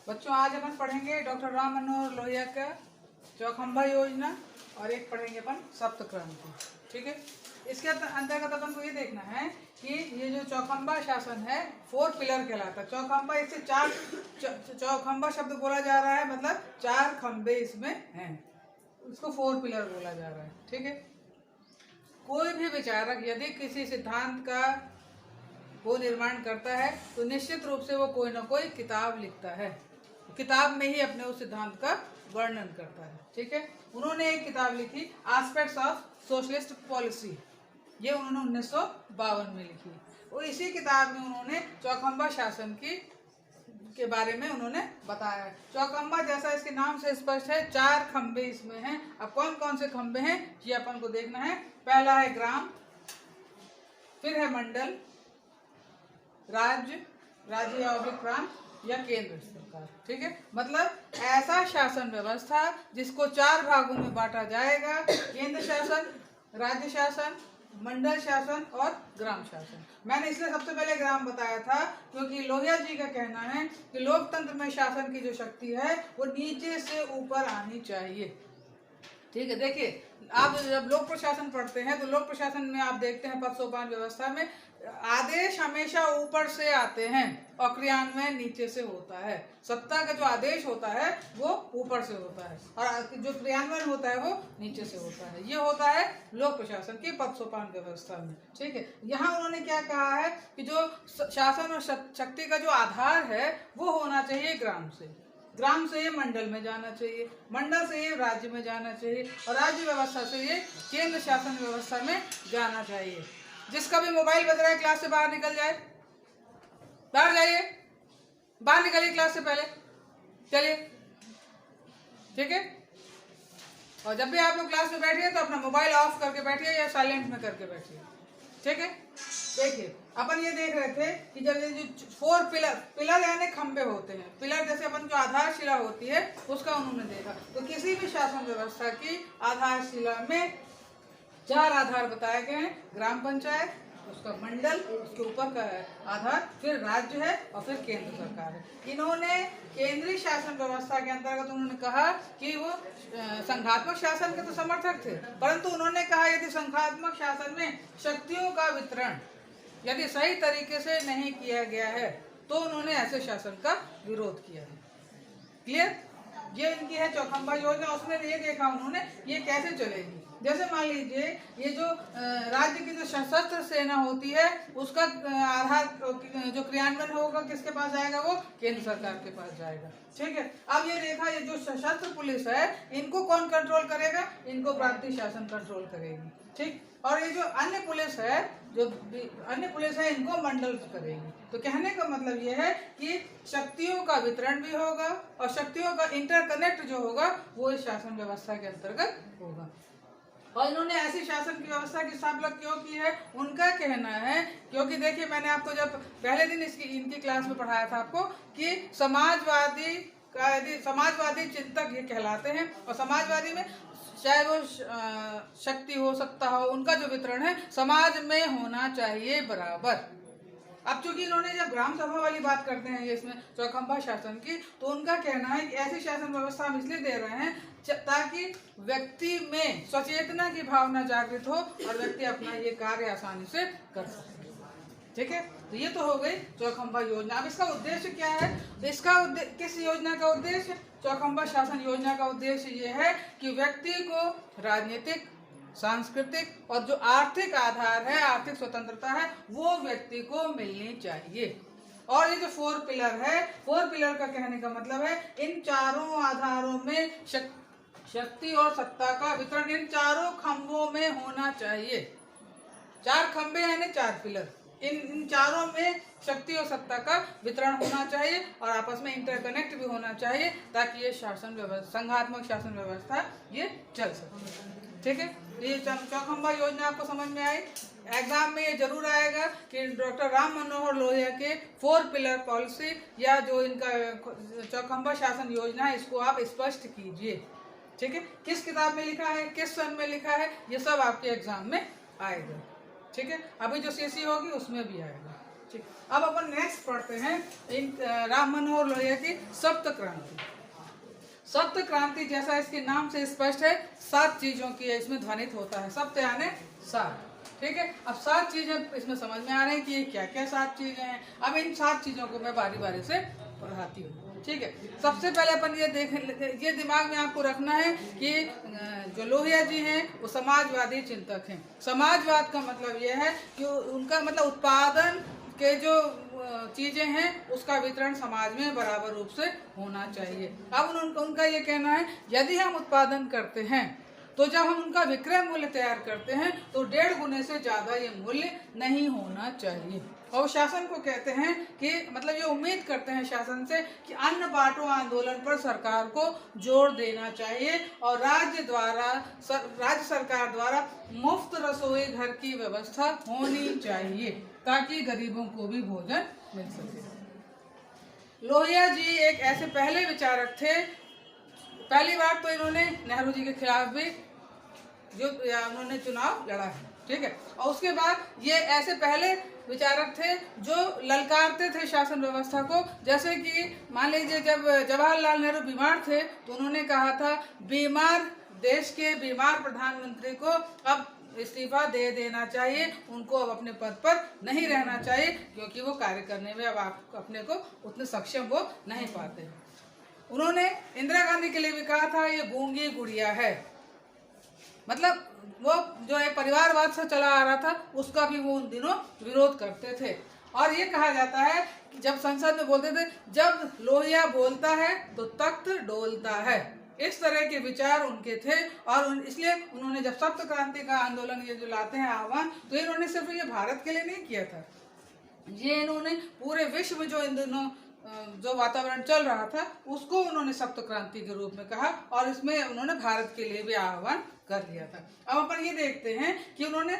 बच्चों आज अपन पढ़ेंगे डॉक्टर राम मनोहर लोहिया का चौखंबा योजना और एक पढ़ेंगे अपन सप्तक्रांति। ठीक है, इसके अंतर्गत अपन को ये देखना है कि ये जो चौखंबा शासन है 4 पिलर कहलाता है। चौखंबा इससे चौखंबा शब्द बोला जा रहा है, मतलब 4 खंबे इसमें हैं, इसको 4 पिलर बोला जा रहा है। ठीक है, कोई भी विचारक यदि किसी सिद्धांत का वो निर्माण करता है तो निश्चित रूप से वो कोई ना कोई किताब लिखता है, किताब में ही अपने उस सिद्धांत का वर्णन करता है। ठीक है, उन्होंने एक किताब लिखी एस्पेक्ट्स ऑफ सोशलिस्ट पॉलिसी, ये उन्होंने 1952 में लिखी। और इसी किताब में उन्होंने चौखंबा शासन के बारे में उन्होंने बताया। चौखंबा जैसा इसके नाम से स्पष्ट है, 4 खंबे इसमें हैं। अब कौन कौन से खंबे हैं ये अपन को देखना है। पहला है ग्राम, फिर है मंडल, राज्य या प्रांत या केंद्र सरकार। ठीक है, मतलब ऐसा शासन व्यवस्था जिसको 4 भागों में बांटा जाएगा, केंद्र शासन, राज्य शासन, मंडल शासन और ग्राम शासन। मैंने इसलिए सबसे पहले ग्राम बताया था क्योंकि लोहिया जी का कहना है कि लोकतंत्र में शासन की जो शक्ति है वो नीचे से ऊपर आनी चाहिए। ठीक है, देखिए आप जब लोक प्रशासन पढ़ते हैं तो लोक प्रशासन में आप देखते हैं पद सोपान व्यवस्था में आदेश हमेशा ऊपर से आते हैं और क्रियान्वयन नीचे से होता है। सत्ता का जो आदेश होता है वो ऊपर से होता है और जो क्रियान्वयन होता है वो नीचे से होता है। ये होता है लोक प्रशासन की पद सोपान व्यवस्था में। ठीक है, यहाँ उन्होंने क्या कहा है कि जो शासन और शक्ति का जो आधार है वो होना चाहिए ग्राम से, ग्राम से ये मंडल में जाना चाहिए, मंडल से ये राज्य में जाना चाहिए और राज्य व्यवस्था से ये केंद्र शासन व्यवस्था में जाना चाहिए। जिसका भी मोबाइल बज रहा है क्लास से बाहर निकल जाए, बाहर जाइए, बाहर निकलिए क्लास से पहले, चलिए। ठीक है, और जब भी आप लोग क्लास में बैठिए तो अपना मोबाइल ऑफ करके बैठिए या साइलेंट में करके बैठिए। ठीक है, देखिए अपन ये देख रहे थे कि जब ये जो 4 पिलर यानी खंबे होते हैं, पिलर जैसे अपन जो आधारशिला होती है उसका उन्होंने देखा। तो किसी भी शासन व्यवस्था की आधारशिला में 4 आधार बताए गए हैं, ग्राम पंचायत, उसका मंडल, उसके ऊपर का आधार, फिर राज्य है और फिर केंद्र सरकार है। इन्होंने केंद्रीय शासन व्यवस्था के अंतर्गत उन्होंने कहा कि वो संघात्मक शासन के तो समर्थक थे, परंतु उन्होंने कहा यदि संघात्मक शासन में शक्तियों का वितरण यदि सही तरीके से नहीं किया गया है तो उन्होंने ऐसे शासन का विरोध किया है। क्लियर, ये इनकी है चौखंबा योजना। उसमें ये देखा उन्होंने ये कैसे चलेगी। जैसे मान लीजिए ये जो राज्य की जो सशस्त्र सेना होती है उसका आधार जो क्रियान्वयन होगा किसके पास जाएगा, वो केंद्र सरकार के पास जाएगा। ठीक है, अब ये देखा ये जो सशस्त्र पुलिस है इनको कौन कंट्रोल करेगा, इनको प्रांतीय शासन कंट्रोल करेगी। ठीक, और ये जो अन्य पुलिस है इनको मंडल करेगी। तो कहने का मतलब ये है कि शक्तियों का वितरण भी होगा और शक्तियों का इंटरकनेक्ट जो होगा वो इस शासन व्यवस्था के अंतर्गत होगा। और इन्होंने ऐसी शासन की व्यवस्था की स्थापना क्यों की है, उनका कहना है क्योंकि देखिए मैंने आपको जब पहले दिन इनकी क्लास में पढ़ाया था आपको कि समाजवादी चिंतक ये कहलाते हैं और समाजवादी में चाहे वो शक्ति हो, सत्ता हो, उनका जो वितरण है समाज में होना चाहिए बराबर। अब चूंकि इन्होंने जब ग्राम सभा वाली बात करते हैं ये इसमें चौखंबा शासन की, तो उनका कहना है कि ऐसी शासन व्यवस्था हम इसलिए दे रहे हैं ताकि व्यक्ति में सचेतना की भावना जागृत हो और व्यक्ति अपना ये कार्य आसानी से कर सके। ठीक है, तो ये तो हो गई चौखंबा योजना। अब इसका उद्देश्य क्या है, तो इसका किस योजना का उद्देश्य, चौखंबा शासन योजना का उद्देश्य ये है कि व्यक्ति को राजनीतिक, सांस्कृतिक और जो आर्थिक आधार है, आर्थिक स्वतंत्रता है, वो व्यक्ति को मिलनी चाहिए। और ये जो 4 पिलर है, 4 पिलर का कहने का मतलब है इन चारों आधारों में शक्ति और सत्ता का वितरण इन चारों खंभों में होना चाहिए। 4 खंभे यानी 4 पिलर, इन चारों में शक्ति और सत्ता का वितरण होना चाहिए और आपस में इंटरकनेक्ट भी होना चाहिए ताकि ये शासन व्यवस्था, संघात्मक शासन व्यवस्था ये चल सके। ठीक है, ये चौखंबा योजना आपको समझ में आई। एग्जाम में ये जरूर आएगा कि डॉक्टर राम मनोहर लोहिया के 4 पिलर पॉलिसी या जो इनका चौखंबा शासन योजना है इसको आप स्पष्ट कीजिए। ठीक है, किस किताब में लिखा है, किस सन में लिखा है, ये सब आपके एग्जाम में आएगा। ठीक है, अभी जो सीसी होगी उसमें भी आएगा। ठीक, अब अपन नेक्स्ट पढ़ते हैं इन राम मनोहर लोहिया की सप्त क्रांति। सप्त क्रांति जैसा इसके नाम से स्पष्ट है, 7 चीजों की है, इसमें ध्वनित होता है, सप्त यानी 7। ठीक है, अब 7 चीजें इसमें समझ में आ रही हैं कि ये क्या क्या 7 चीजें हैं। अब इन 7 चीजों को मैं बारी बारी से पढ़ाती हूँ। ठीक है, सबसे पहले अपन ये दिमाग में आपको रखना है कि जो लोहिया जी हैं वो समाजवादी चिंतक हैं। समाजवाद का मतलब ये है कि उनका मतलब उत्पादन के जो चीजें हैं उसका वितरण समाज में बराबर रूप से होना चाहिए। अब उनका ये कहना है यदि हम उत्पादन करते हैं तो जब हम उनका विक्रय मूल्य तैयार करते हैं तो 1.5 गुने से ज्यादा ये मूल्य नहीं होना चाहिए। और शासन को कहते हैं कि मतलब ये उम्मीद करते हैं शासन से कि अन्न बांटो आंदोलन पर सरकार को जोर देना चाहिए और राज्य सरकार द्वारा मुफ्त रसोई घर की व्यवस्था होनी चाहिए ताकि गरीबों को भी भोजन मिल सके। लोहिया जी एक ऐसे पहले विचारक थे, पहली बार तो इन्होंने नेहरू जी के खिलाफ भी जो उन्होंने चुनाव लड़ा है। ठीक है, और उसके बाद ये ऐसे पहले विचारक थे जो ललकारते थे शासन व्यवस्था को। जैसे कि मान लीजिए जब जवाहरलाल नेहरू बीमार थे तो उन्होंने कहा था देश के बीमार प्रधानमंत्री को अब इस्तीफा दे देना चाहिए, उनको अब अपने पद पर नहीं रहना चाहिए क्योंकि वो कार्य करने में अब अपने को उतने सक्षम वो नहीं पाते। उन्होंने इंदिरा गांधी के लिए भी कहा था ये गूंगी गुड़िया है, मतलब वो जो है परिवारवाद से चला आ रहा था उसका भी वो उन दिनों विरोध करते थे। और ये कहा जाता है कि जब संसद में बोलते थे जब लोहिया बोलता है तो तख्त डोलता है, इस तरह के विचार उनके थे। और इसलिए उन्होंने जब सप्त क्रांति का आंदोलन ये जो लाते हैं आह्वान, तो इन्होंने सिर्फ ये भारत के लिए नहीं किया था, ये इन्होंने पूरे विश्व में जो इन दिनों जो वातावरण चल रहा था उसको उन्होंने सप्त क्रांति के रूप में कहा और इसमें उन्होंने भारत के लिए भी आह्वान कर लिया था। अब अपन ये देखते हैं कि उन्होंने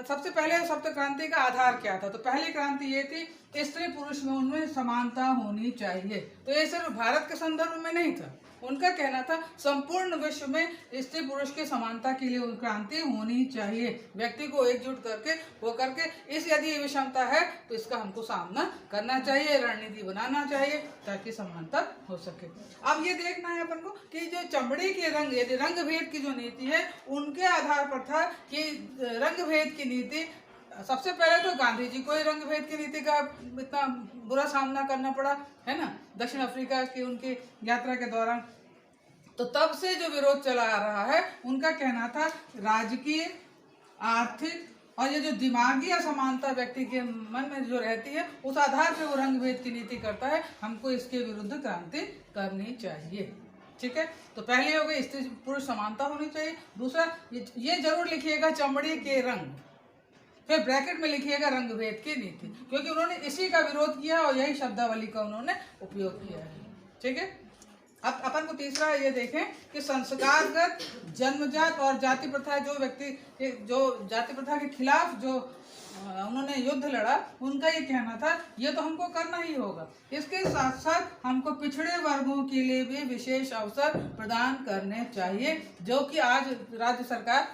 सबसे पहले सप्त क्रांति का आधार क्या था। तो पहली क्रांति ये थी स्त्री पुरुष में उनमें समानता होनी चाहिए। तो ये सिर्फ भारत के संदर्भ में नहीं था, उनका कहना था संपूर्ण विश्व में स्त्री पुरुष की समानता के लिए क्रांति होनी चाहिए। व्यक्ति को एकजुट करके इस यदि ये विषमता है तो इसका हमको सामना करना चाहिए, रणनीति बनाना चाहिए ताकि समानता हो सके। अब ये देखना है अपन को कि जो चमड़ी के रंग यदि रंग भेद की जो नीति है उनके आधार पर था कि रंग भेद की नीति, सबसे पहले तो गांधी जी को ही रंग भेद की नीति का इतना बुरा सामना करना पड़ा है ना, दक्षिण अफ्रीका की उनकी यात्रा के दौरान। तो तब से जो विरोध चला आ रहा है उनका कहना था राजकीय, आर्थिक और ये जो दिमागी असमानता व्यक्ति के मन में जो रहती है उस आधार पर वो रंग भेद की नीति करता है, हमको इसके विरुद्ध क्रांति करनी चाहिए। ठीक है, तो पहले हो गई स्त्री पुरुष समानता होनी चाहिए। दूसरा ये जरूर लिखिएगा चमड़ी के रंग, फिर ब्रैकेट में लिखिएगा रंग भेद की नीति, क्योंकि उन्होंने इसी का विरोध किया और यही शब्दावली का उन्होंने उपयोग किया है। ठीक है, अब अपन को तीसरा ये देखें कि संस्कारगत, जन्मजात और जाति प्रथा, जो व्यक्ति जो जाति प्रथा के खिलाफ जो उन्होंने युद्ध लड़ा, उनका ये कहना था ये तो हमको करना ही होगा। इसके साथ साथ हमको पिछड़े वर्गों के लिए भी विशेष अवसर प्रदान करने चाहिए, जो कि आज राज्य सरकार,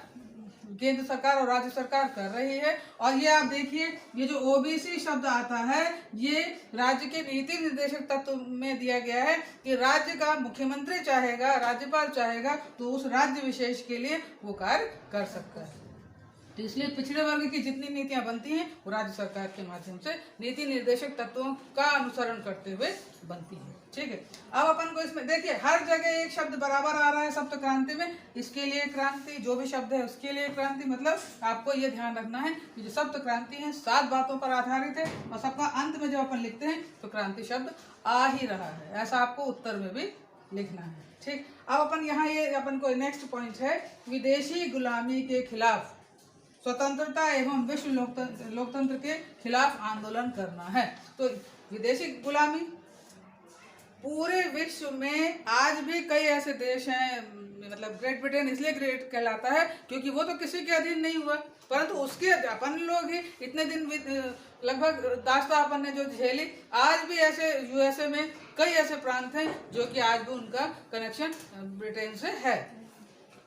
केंद्र सरकार और राज्य सरकार कर रही है। और ये आप देखिए ये जो ओबीसी शब्द आता है ये राज्य के नीति निर्देशक तत्व में दिया गया है कि राज्य का मुख्यमंत्री चाहेगा, राज्यपाल चाहेगा तो उस राज्य विशेष के लिए वो कार्य कर सकता है। तो इसलिए पिछड़े वर्ग की जितनी नीतियां बनती हैं वो राज्य सरकार के माध्यम से नीति निर्देशक तत्वों का अनुसरण करते हुए बनती है। ठीक है, अब अपन को इसमें देखिए हर जगह एक शब्द बराबर आ रहा है सप्त क्रांति में, इसके लिए क्रांति, जो भी शब्द है उसके लिए क्रांति। मतलब आपको ये ध्यान रखना है कि जो सप्त क्रांति है 7 बातों पर आधारित है और सबका अंत में जब अपन लिखते हैं तो क्रांति शब्द आ ही रहा है, ऐसा आपको उत्तर में भी लिखना है। ठीक, अब अपन यहाँ ये अपन को नेक्स्ट पॉइंट है विदेशी गुलामी के खिलाफ स्वतंत्रता एवं विश्व लोकतंत्र के खिलाफ आंदोलन करना है। तो विदेशी गुलामी पूरे विश्व में आज भी कई ऐसे देश हैं, मतलब ग्रेट ब्रिटेन इसलिए ग्रेट कहलाता है क्योंकि वो तो किसी के अधीन नहीं हुआ, परंतु उसके अपन लोग ही इतने दिन लगभग दास्तां अपन ने जो झेली, आज भी ऐसे यूएसए में कई ऐसे प्रांत हैं जो कि आज भी उनका कनेक्शन ब्रिटेन से है।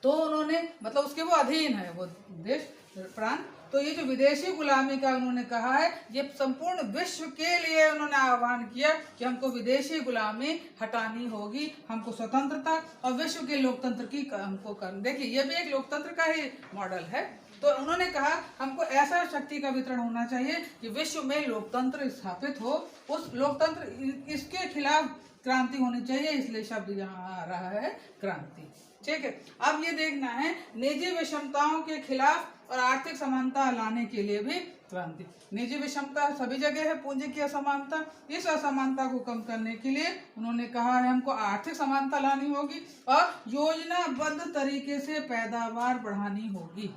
तो उन्होंने मतलब उसके वो अधीन है वो देश प्रांत, तो ये जो विदेशी गुलामी का उन्होंने कहा है, ये संपूर्ण विश्व के लिए उन्होंने आह्वान किया कि हमको विदेशी गुलामी हटानी होगी, हमको स्वतंत्रता और विश्व के लोकतंत्र की हमको कर। देखिए ये भी एक लोकतंत्र का ही मॉडल है। तो उन्होंने कहा हमको ऐसा शक्ति का वितरण होना चाहिए कि विश्व में लोकतंत्र स्थापित हो, उस लोकतंत्र इसके खिलाफ क्रांति होनी चाहिए, इसलिए शब्द यहाँ आ रहा है क्रांति। ठीक है, अब ये देखना है निजी विषमताओं के खिलाफ और आर्थिक समानता लाने के लिए भी क्रांति। निजी विषमता सभी जगह है, पूंजी की असमानता, इस असमानता को कम करने के लिए उन्होंने कहा है हमको आर्थिक समानता लानी होगी और योजनाबद्ध तरीके से पैदावार बढ़ानी होगी।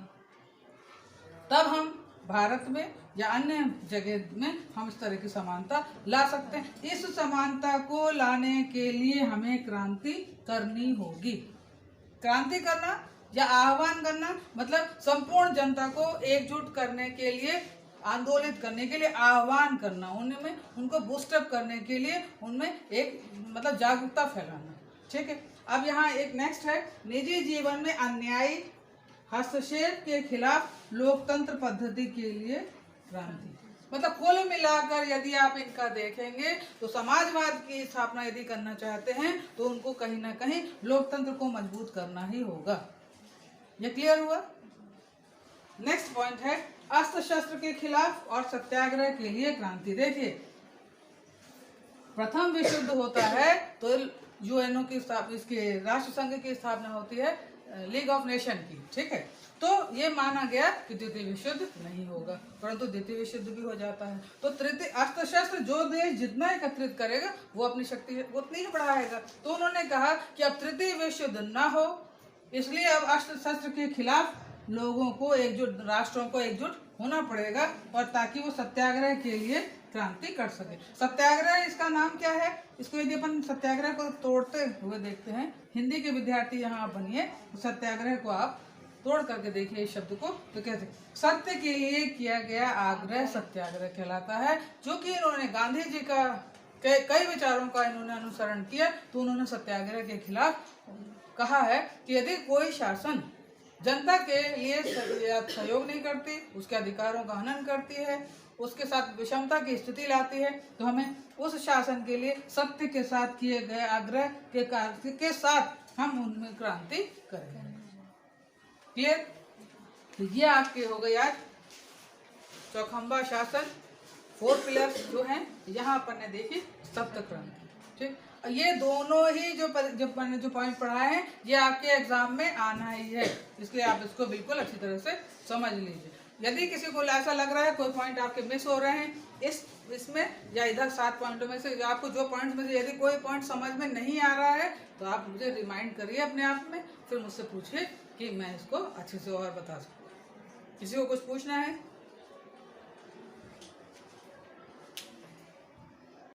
तब हम भारत में या अन्य जगह में हम इस तरह की समानता ला सकते हैं। इस समानता को लाने के लिए हमें क्रांति करनी होगी। क्रांति करना या आह्वान करना मतलब संपूर्ण जनता को एकजुट करने के लिए, आंदोलित करने के लिए आह्वान करना, उनमें उनको बूस्टअप करने के लिए उनमें एक मतलब जागरूकता फैलाना। ठीक है, अब यहाँ एक नेक्स्ट है निजी जीवन में अन्यायी हस्तक्षेप के खिलाफ लोकतंत्र पद्धति के लिए क्रांति। मतलब कुल मिलाकर यदि आप इनका देखेंगे तो समाजवाद की स्थापना यदि करना चाहते हैं तो उनको कहीं ना कहीं लोकतंत्र को मजबूत करना ही होगा। ये क्लियर हुआ? नेक्स्ट पॉइंट है अस्त्र शस्त्र के खिलाफ और सत्याग्रह के लिए क्रांति। देखिए प्रथम विश्व युद्ध होता है तो यूएनओ की स्थापना, इसके राष्ट्र संघ की स्थापना होती है लीग ऑफ नेशन की। ठीक है, तो ये माना गया कि द्वितीय विश्व युद्ध नहीं होगा, परंतु द्वितीय विश्व युद्ध भी हो जाता है। तो तृतीय अस्त्र शस्त्र जो देश जितना एकत्रित करेगा वो अपनी शक्ति उतनी ही बढ़ाएगा। तो उन्होंने कहा कि अब तृतीय विश्व युद्ध ना हो, इसलिए अब अस्त्र शस्त्र के खिलाफ लोगों को एकजुट, राष्ट्रों को एकजुट होना पड़ेगा और ताकि वो सत्याग्रह के लिए क्रांति कर सके। सत्याग्रह इसका नाम क्या है? इसको यदि अपन सत्याग्रह को तोड़ते हुए देखते हैं, हिंदी के विद्यार्थी यहाँ आप बनिए, तो सत्याग्रह को आप तोड़ करके देखिए इस शब्द को, तो कहते सत्य के लिए किया गया आग्रह सत्याग्रह कहलाता है। जो कि इन्होंने गांधी जी का कई विचारों का इन्होंने अनुसरण किया, तो उन्होंने सत्याग्रह के खिलाफ कहा है कि यदि कोई शासन जनता के लिए सहयोग नहीं करती, उसके अधिकारों का हनन करती है, उसके साथ विषमता की स्थिति लाती है, तो हमें उस शासन के लिए सत्य के साथ किए गए आग्रह के साथ हम उनमें क्रांति करेंगे। क्लियर? तो ये आपके हो गए आज चौखंबा शासन, 4 पिलर्स जो हैं यहाँ अपन ने देखी सप्त क्रांति। ठीक, ये दोनों ही जो मैंने जो पॉइंट पढ़ाए हैं ये आपके एग्जाम में आना ही है, इसलिए आप इसको बिल्कुल अच्छी तरह से समझ लीजिए। यदि किसी को ऐसा लग रहा है कोई पॉइंट आपके मिस हो रहे हैं इसमें या इधर 7 पॉइंटों में से, आपको जो पॉइंट में से यदि कोई पॉइंट समझ में नहीं आ रहा है तो आप मुझे रिमाइंड करिए अपने आप में, फिर मुझसे पूछिए कि मैं इसको अच्छे से और बता सकूँ। किसी को कुछ पूछना है?